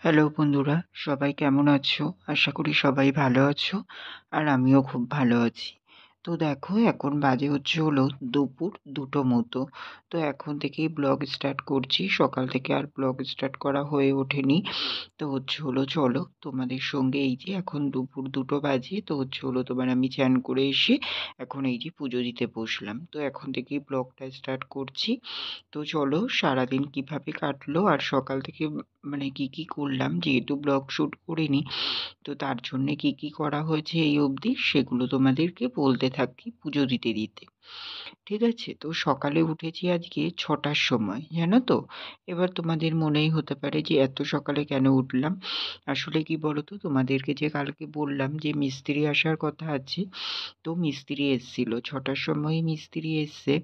Hello বন্ধুরা, সবাই কেমন আছো? আশা করি সবাই ভালো আছো। আর আমিও খুব ভালো আছি। তো দেখো, এখন বাজে হলো দুপুর ২টো মতো। তো এখন থেকেই ব্লগ স্টার্ট করছি। সকাল থেকে আর ব্লগ স্টার্ট করা হয়ে ওঠেনি। তো চলো তোমাদের সঙ্গে এই যে এখন দুপুর ২টো বাজে। তো তোমার আমি চান করে এসে এখন এই যে পুজো দিতে বসলাম। তো এখন থেকেই ব্লগটা স্টার্ট করছি। তো চলো, সারাদিন কিভাবে কাটলো আর সকাল থেকে মানে কি করলাম, যেহেতু ব্লগ শ্যুট করিনি, তো তার জন্যে কি করা হয়েছে এই অবধি সেগুলো তোমাদেরকে বলতে থাকি পুজো দিতে দিতে। ঠিক আছে? তো সকালে উঠেছি আজকে ৬টার সময়, জানো তো? এবার তোমাদের মনেই হতে পারে যে এত সকালে কেন উঠলাম? আসলে কি বলো তো, তোমাদেরকে যে কালকে বললাম যে মিস্ত্রি আসার কথা আছে, তো মিস্ত্রি এসেছিল ৬টার সময়ই মিস্ত্রি এসছে।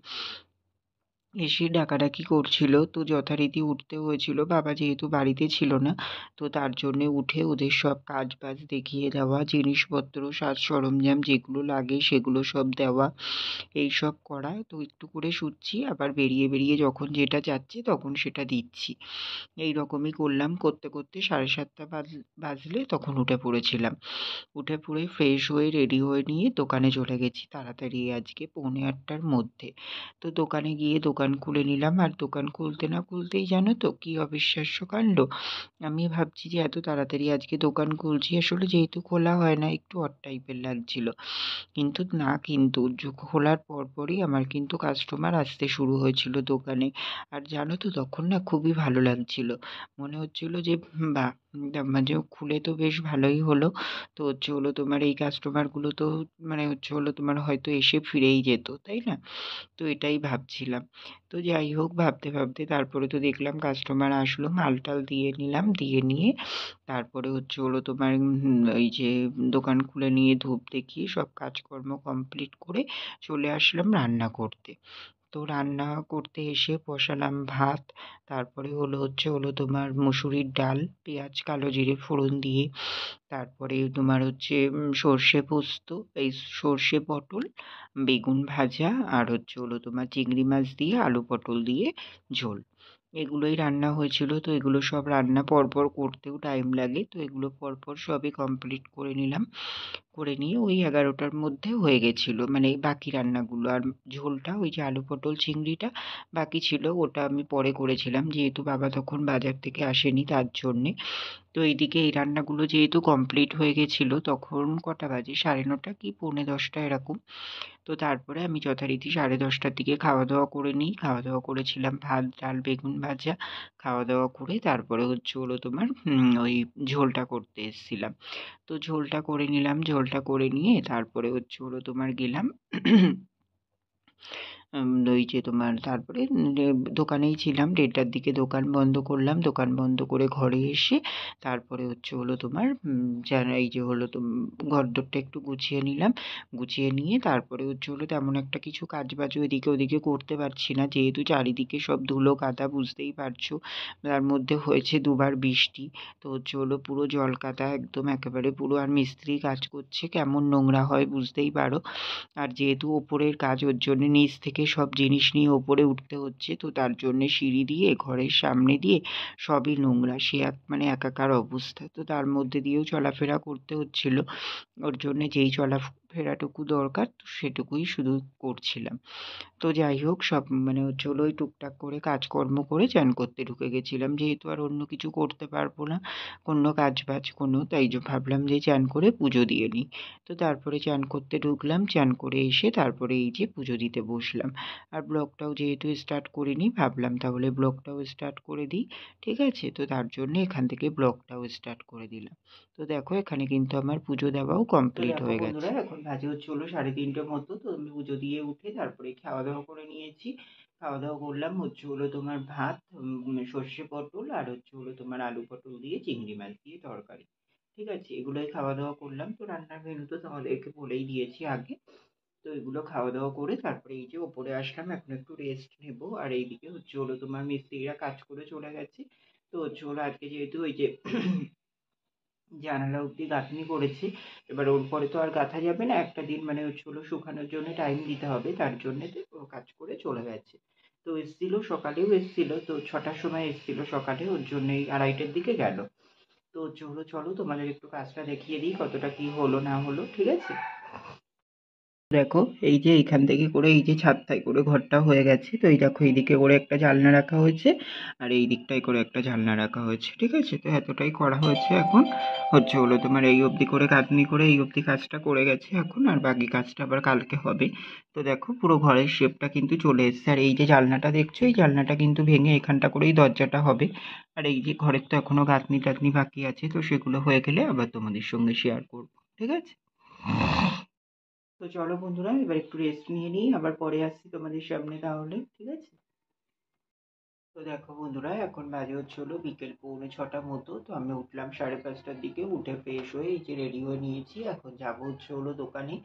এসে ডাকাডাকি করছিল, তো যথারীতি উঠতে হয়েছিল, বাবা যেহেতু বাড়িতে ছিল না। তো তার জন্যে উঠে ওদের সব কাজ বাজ দেখিয়ে দেওয়া, জিনিসপত্র সাজ সরঞ্জাম যেগুলো লাগে সেগুলো সব দেওয়া, এই সব করা। তো একটু করে শুচ্ছি, আবার বেরিয়ে বেরিয়ে যখন যেটা যাচ্ছে তখন সেটা দিচ্ছি। এই রকমই করলাম, করতে করতে 7:30 বাজলে তখন উঠে পড়েছিলাম। উঠে পড়ে ফ্রেশ হয়ে রেডি হয়ে নিয়ে দোকানে চলে গেছি তাড়াতাড়ি আজকে 7:45টার মধ্যে। তো দোকানে গিয়ে দোকান খুলে নিলাম, আর দোকান খুলতে না খুলতেই জানো তো কি অবিশ্বাস্য কাণ্ড! আমি ভাবছি যে এত তাড়াতাড়ি আজকে দোকান খুলছি, আসলে যেহেতু খোলা হয় না একটু অড টাইপের লাগছিল। কিন্তু না, কিন্তু খোলার পরপরই আমার কিন্তু কাস্টমার আসতে শুরু হয়েছিল দোকানে। আর জানো তো তখন না খুবই ভালো লাগছিল। মনে হচ্ছিল যে বাহ! মানে খুলে তো বেশ ভালোই হলো। তো তোমার এই কাস্টমারগুলো তো মানে তোমার হয়তো এসে ফিরেই যেত, তাই না? তো এটাই ভাবছিলাম। তো যাই হোক, ভাবতে ভাবতে তারপরে তো দেখলাম কাস্টমার আসলো, মাল-টাল দিয়ে নিলাম। দিয়ে নিয়ে তারপরে তোমার এই যে দোকান খুলে নিয়ে ধূপ দেখিয়ে সব কাজকর্ম কমপ্লিট করে চলে আসলাম রান্না করতে। তো রান্না করতে এসে বসালাম ভাত। তারপরে তোমার মুসুরির ডাল, পেঁয়াজ, কালো জিরে ফোড়ন দিয়ে। তারপরে তোমার সর্ষে পোস্ত, এই সর্ষে পটল, বেগুন ভাজা, আর তোমার চিংড়ি মাছ দিয়ে আলু পটল দিয়ে ঝোল। এগুলোই রান্না হয়েছিল। তো এগুলো সব রান্না পরপর করতেও টাইম লাগে, তো এগুলো পরপর সবই কমপ্লিট করে নিলাম। করে নিয়ে ওই 11টার মধ্যে হয়ে গেছিলো, মানে এই বাকি রান্নাগুলো। আর ঝোলটা ওই যে আলু পটল চিংড়িটা বাকি ছিল, ওটা আমি পরে করেছিলাম, যেহেতু বাবা তখন বাজার থেকে আসেনি তার জন্যে। তো এইদিকে এই রান্নাগুলো যেহেতু কমপ্লিট হয়ে গেছিলো, তখন কটা বাজে, 9:30 কি 9:45 এরকম। তো তারপরে আমি যথারীতি 10:30টার দিকে খাওয়া দাওয়া করে নিই। খাওয়া দাওয়া করেছিলাম ভাত, ডাল, বেগুন ভাজা। খাওয়া দাওয়া করে তারপরে তোমার ওই ঝোলটা করতে এসছিলাম। তো ঝোলটা করে নিলাম, ঝোলটা করে নিয়ে তারপরে তোমার গেলাম ওই যে তোমার তারপরে দোকানেই ছিলাম। 1:30টার দিকে দোকান বন্ধ করলাম। দোকান বন্ধ করে ঘরে এসে তারপরে তোমার এই যে ঘরদোরটা একটু গুছিয়ে নিলাম। গুছিয়ে নিয়ে তারপরে তেমন একটা কিছু কাজবাজও এদিকে ওদিকে করতে পারছি না, যেহেতু চারিদিকে সব ধুলো কাদা, বুঝতেই পারছো। তার মধ্যে হয়েছে দুবার বৃষ্টি। তো পুরো জলকাদা একদম একেবারে পুরো। আর মিস্ত্রি কাজ করছে, কেমন নোংরা হয় বুঝতেই পারো। আর যেহেতু ওপরের কাজ, ওর জন্যে নিচ থেকে সব জিনিস নিয়ে ওপরে উঠতে হচ্ছে, তো তার জন্যে সিঁড়ি দিয়ে ঘরের সামনে দিয়ে সবই নোংরা, সে এক মানে একাকার অবস্থা। তো তার মধ্যে দিয়েও চলাফেরা করতে হচ্ছিল। ওর জন্যে যেই চলাফেরাটুকু দরকার তো সেটুকুই শুধু করছিলাম। তো যাই হোক, সব মানে ওই টুকটাক করে কাজকর্ম করে চান করতে ঢুকে গেছিলাম, যেহেতু আর অন্য কিছু করতে পারবো না, কোনো কাজ বাজ কোনো, তাই ভাবলাম যে চান করে পুজো দিয়ে নিই। তো তারপরে চান করতে ঢুকলাম, চান করে এসে তারপরে এই যে পুজো দিতে বসলাম। আর ব্লগটাও যেহেতু স্টার্ট করিনি, ভাবলাম তাহলে ব্লগটাও স্টার্ট করে দিই। ঠিক আছে? তো তার জন্যে এখান থেকে ব্লগটাও স্টার্ট করে দিলাম। তো দেখো, এখানে কিন্তু আমার পুজো দেওয়াও কমপ্লিট হয়ে গেছে। বন্ধুরা, এখন বাজে 3:30 মতো। তো আমি পুজো দিয়ে উঠে তারপরে খাওয়া দাওয়া করে নিয়েছি। খাওয়া দাওয়া করলাম তোমার ভাত, সর্ষে পটল, আর তোমার আলু পটল দিয়ে চিংড়ি মাছ দিয়ে তরকারি। ঠিক আছে? এগুলোই খাওয়া দাওয়া করলাম। তো রান্নার মেনু তো তোমাদেরকে বলেই দিয়েছি আগে। তো এগুলো খাওয়া দাওয়া করে তারপরে এই যে ওপরে আসলাম, এখন একটু রেস্ট নেব। আর এইদিকে তোমার মিস্ত্রিরা কাজ করে চলে গেছে। তো আজকে যেহেতু ওই যে জানালা অব্দি গাঁথনি করেছি, এবার ওর পরে তো আর গাঁথা যাবে না, একটা দিন মানে শুকানোর জন্য টাইম দিতে হবে, তার জন্যে ও কাজ করে চলে গেছে। তো এসছিল, সকালেও এসছিল, তো 6টার সময় এসছিল সকালে, ওর জন্যই 2:30টার দিকে গেল। তো চলো চলো তোমাদের একটু কাজটা দেখিয়ে দিই কতটা কি হলো না হলো, ঠিক আছে? দেখো এই যে এইখান থেকে করে এই যে ছাদটায় করে ঘরটা হয়ে গেছে, তো এই দেখো এইদিকে করে একটা জানলা রাখা হয়েছে আর এই দিকটায় করে একটা জানলা রাখা হয়েছে, ঠিক আছে? তো এতটাই করা হয়েছে। এখন হলো তোমার এই অবধি করে গাঁথনি করে এই অবধি কাজটা করে গেছে এখন, আর বাকি কাজটা আবার কালকে হবে। তো দেখো পুরো ঘরের শেপটা কিন্তু চলে এসেছে। আর এই যে জানলাটা দেখছো, এই জানলাটা কিন্তু ভেঙে এখানটা করেই দরজাটা হবে। আর এই যে ঘরের তো এখনো গাঁথনি টাথনি বাকি আছে, তো সেগুলো হয়ে গেলে আবার তোমাদের সঙ্গে শেয়ার করবো, ঠিক আছে? তো চলো বন্ধুরা, এবার একটু রেস্ট নিয়ে নিই, আবার পরে আসছি তোমাদের সামনে তাহলে, ঠিক আছে? তো দেখো বন্ধুরা, এখন বাজে হলো বিকেল 6:45 মতো। তো আমি উঠলাম 5:30টার দিকে, উঠে ফ্রেশ হয়ে এই যে রেডি হয়ে নিয়েছি। এখন যাবো হলো দোকানে,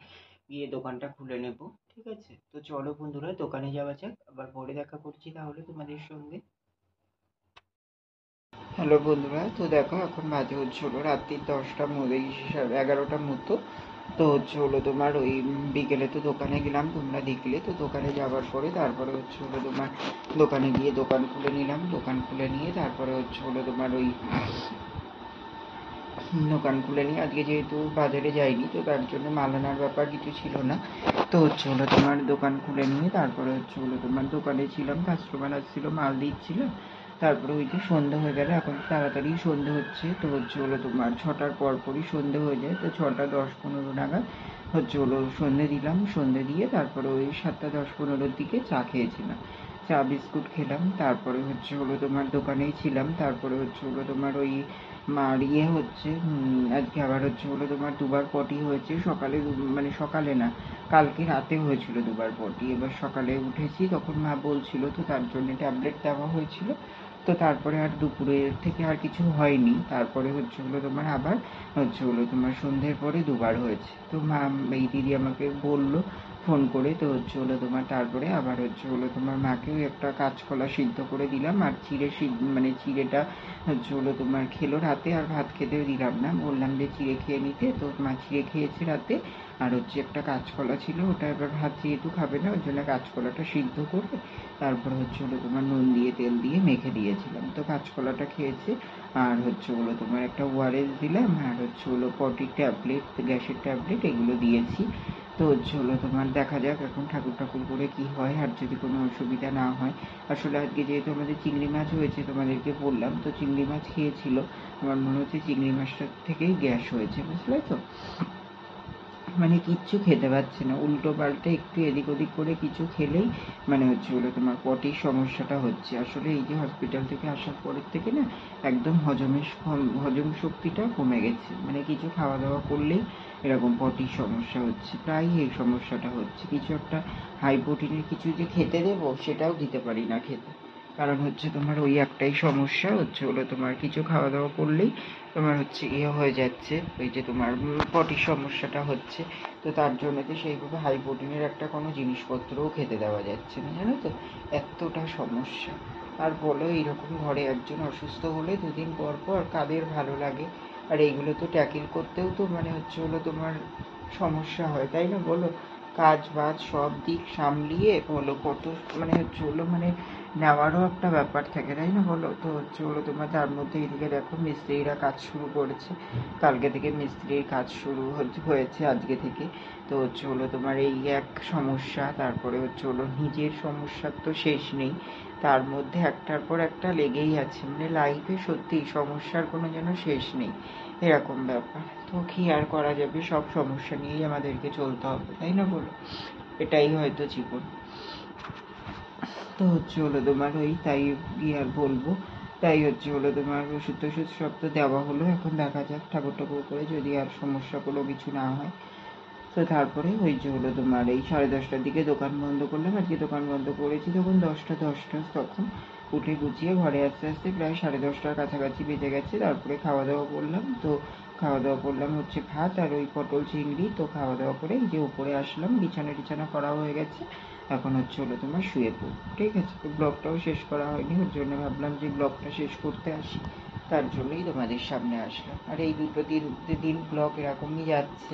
গিয়ে দোকানটা খুলে নেব, ঠিক আছে? তো চলো বন্ধুরা, দোকানে যাওয়া যাক, আবার পরে দেখা করছি তাহলে তোমাদের সঙ্গে। হ্যালো বন্ধুরা, তো দেখো এখন বাজে হলো রাত্রি 10টার মধ্যে, 11টার মতো। তো হলো তোমার ওই বিকেলে তো দোকানে গেলাম, তোমরা দেখলে। তো দোকানে যাওয়ার পরে তারপরে হলো তোমার দোকানে গিয়ে দোকান খুলে নিলাম। দোকান খুলে নিয়ে তারপরে হলো তোমার ওই দোকান খুলে নিয়ে আজকে যেহেতু বাজারে যাইনি, তো তার জন্য মাল আনার ব্যাপার কিছু ছিল না। তো হলো তোমার দোকান খুলে নিয়ে তারপরে হলো তোমার দোকানে ছিলাম, কাস্টমার আসছিল, মাল দিচ্ছিলাম। তারপরে ওই যে সন্ধে হয়ে গেল, এখন তাড়াতাড়ি সন্ধে হচ্ছে। তো হলো তোমার 6টার পরপরই সন্ধে হয়ে যায়। তো 6:10-15 নাগাদ হলো সন্ধে দিলাম। সন্ধে দিয়ে তারপরে ওই 7:10-15-র দিকে চা খেয়েছিলাম, চা বিস্কুট খেলাম। তারপরে হলো তোমার দোকানেই ছিলাম। তারপরে হলো তোমার ওই মার আজকে আবার হলো তোমার দুবার পটি হয়েছে। সকালে মানে সকালে না, কালকে রাতে হয়েছিল দুবার পটি। এবার সকালে উঠেছি তখন মা বলছিল, তো তার জন্য ট্যাবলেট দেওয়া হয়েছিল। তো তারপরে আর দুপুরের থেকে আর কিছু হয়নি। তারপরে হলো তোমার আবার হলো তোমার সন্ধ্যের পরে দুবার হয়েছে। তো মা এই দিদি আমাকে বলল ফোন করে। তো হলো তোমার তারপরে আবার হলো তোমার মাকেও একটা কাঁচকলা সিদ্ধ করে দিলাম, আর মানে চিড়েটা হলো তোমার খেলো রাতে, আর ভাত খেতেও দিলাম না, বললাম যে চিড়ে খেয়ে নিতে। তো মা চিড়ে খেয়েছে রাতে। আর একটা কাঁচকলা ছিল, ওটা এবার ভাত যেহেতু খাবে না, ওই জন্য কাঁচকলাটা সিদ্ধ করে তারপর হলো তোমার নুন দিয়ে তেল দিয়ে মেখে দিয়েছিলাম। তো কাঁচকলাটা খেয়েছে। আর হলো তোমার একটা ওআরএস দিলাম, আর হলো পটির ট্যাবলেট, গ্যাসের ট্যাবলেট, এগুলো দিয়েছি। তো হলো তোমার দেখা যাক এখন ঠাকুর ঠাকুর করে কি হয়, আর যদি কোনো অসুবিধা না হয়। আসলে আজকে যেহেতু আমাদের চিংড়ি মাছ হয়েছে, তোমাদেরকে বললাম, তো চিংড়ি মাছ খেয়েছিল। আমার মনে হচ্ছে চিংড়ি মাছটার থেকেই গ্যাস হয়েছে, বুঝলে তো? মানে কিচ্ছু খেতে পারছে না, উল্টো পাল্টে একটু এদিক ওদিক করে কিছু খেলেই মানে হলো তোমার পটির সমস্যাটা হচ্ছে। আসলে এই যে হসপিটাল থেকে আসার পরের থেকে না একদম হজম শক্তিটা কমে গেছে। মানে কিছু খাওয়া দাওয়া করলেই এরকম পটির সমস্যা হচ্ছে, প্রায় এই সমস্যাটা হচ্ছে। কিছু একটা হাই প্রোটিনের কিছু যে খেতে দেবো, সেটাও দিতে পারি না খেতে। কারণ তোমার ওই একটাই সমস্যা হলো তোমার কিছু খাওয়া দাওয়া করলেই তোমার হয়ে যাচ্ছে, ওই যে তোমার পটির সমস্যাটা হচ্ছে। তো তার জন্য তো সেইভাবে হাই প্রোটিনের একটা কোনো জিনিসপত্রও খেতে দেওয়া যাচ্ছে না, জানো তো? এতটা সমস্যা। আর বলো, এইরকম ঘরে একজন অসুস্থ হলে দুদিন পর পর কাদের ভালো লাগে? আর এইগুলো তো ট্যাকেল করতেও তো মানে হলো তোমার সমস্যা হয়, তাই না বলো? কাজ বাজ সব দিক সামলিয়ে বলো কত মানে হলো মানে নেওয়ারও একটা ব্যাপার থাকে, তাই না বলো? তো হলো তোমার তার মধ্যে এদিকে দেখো মিস্ত্রিরা কাজ শুরু করেছে। কালকে থেকে মিস্ত্রির কাজ শুরু হয়েছে আজকে থেকে। তো হলো তোমার এই এক সমস্যা, তারপরে হলো নিজের সমস্যার তো শেষ নেই, তার মধ্যে একটার পর একটা লেগেই আছে। মানে লাইফে সত্যি সমস্যার কোনো যেন শেষ নেই, এরকম ব্যাপার। তো কি আর করা যাবে, সব সমস্যা নিয়েই আমাদেরকে চলতে হবে, তাই না বলো? এটাই হয়তো জীবন। তো হলো তোমার ওই তাই কি আর বলবো। তাই হলো তোমার ওষুধ টষুধ সব তো দেওয়া হলো, এখন দেখা যাক ঠাকুর ঠাকুর করে যদি আর সমস্যা কোনো কিছু না হয়। তো তারপরে ওই যে হলো তোমার এই 10:30টার দিকে দোকান বন্ধ করলাম। আজকে দোকান বন্ধ করেছি তখন 10টা তখন উঠে গুছিয়ে ঘরে আস্তে আস্তে প্রায় 10:30টার কাছাকাছি বেজে গেছে। তারপরে খাওয়া দাওয়া করলাম। তো খাওয়া দাওয়া করলাম ভাত আর ওই পটল চিংড়ি। তো খাওয়া দাওয়া করে এই যে উপরে আসলাম, বিছানা টিছানা করা হয়ে গেছে। এখন হলো তোমার শুয়ে পড়বো, ঠিক আছে? তো ব্লগটাও শেষ করা হয়নি, ওর জন্য ভাবলাম যে ব্লগটা শেষ করতে আসি, তার জন্যই তোমাদের সামনে আসলাম। আর এই দিন ব্লগ এরকমই যাচ্ছে।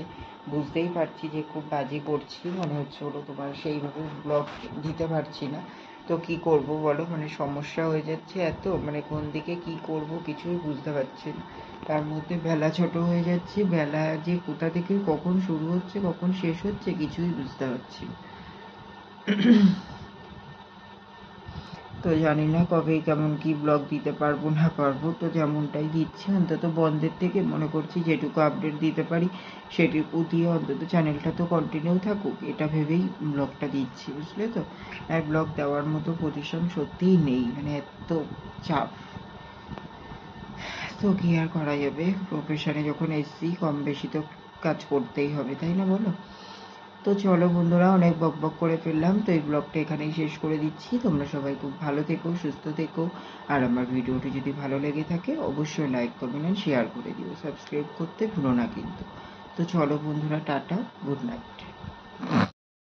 বুঝতেই পারছি যে খুব বাজে করছি, মনে হলো তোমার সেইভাবে ব্লগ দিতে পারছি না। তো কি করব বলো, মানে সমস্যা হয়ে যাচ্ছে এত, মানে কোন দিকে কি করব কিছুই বুঝতে পারছি না। তার মধ্যে বেলা ছোট হয়ে যাচ্ছে, বেলা যে কোথা থেকে কখন শুরু হচ্ছে কখন শেষ হচ্ছে কিছুই বুঝতে পারছি না। তো জানি না কবে কেমন কি ব্লগ দিতে পারবো না পারবো, তো যেমনটাই দিচ্ছি অন্তত বন্ধের থেকে মনে করছি যেটুকু আপডেট দিতে পারি সেটুকু দিয়ে অন্তত চ্যানেলটা তো কন্টিনিউ থাকুক, এটা ভেবেই ব্লগটা দিচ্ছি, বুঝলে তো। আর ব্লগ দেওয়ার মতো পজিশন সত্যিই নেই, মানে এত চাপ। তো কি আর করা যাবে, প্রফেশনে যখন এসছি কম বেশি তো কাজ করতেই হবে, তাই না বলো। তো চলো বন্ধুরা, অনেক বকবক করে ফেললাম, তো এই ব্লগটা এখানেই শেষ করে দিচ্ছি। তোমরা সবাই খুব ভালো থেকো, সুস্থ থেকো। আর আমার ভিডিওটি যদি ভালো লেগে থাকে অবশ্যই লাইক কমেন্ট আর শেয়ার করে দিও, সাবস্ক্রাইব করতে ভুলো না কিন্তু। তো চলো বন্ধুরা, টাটা, গুড নাইট।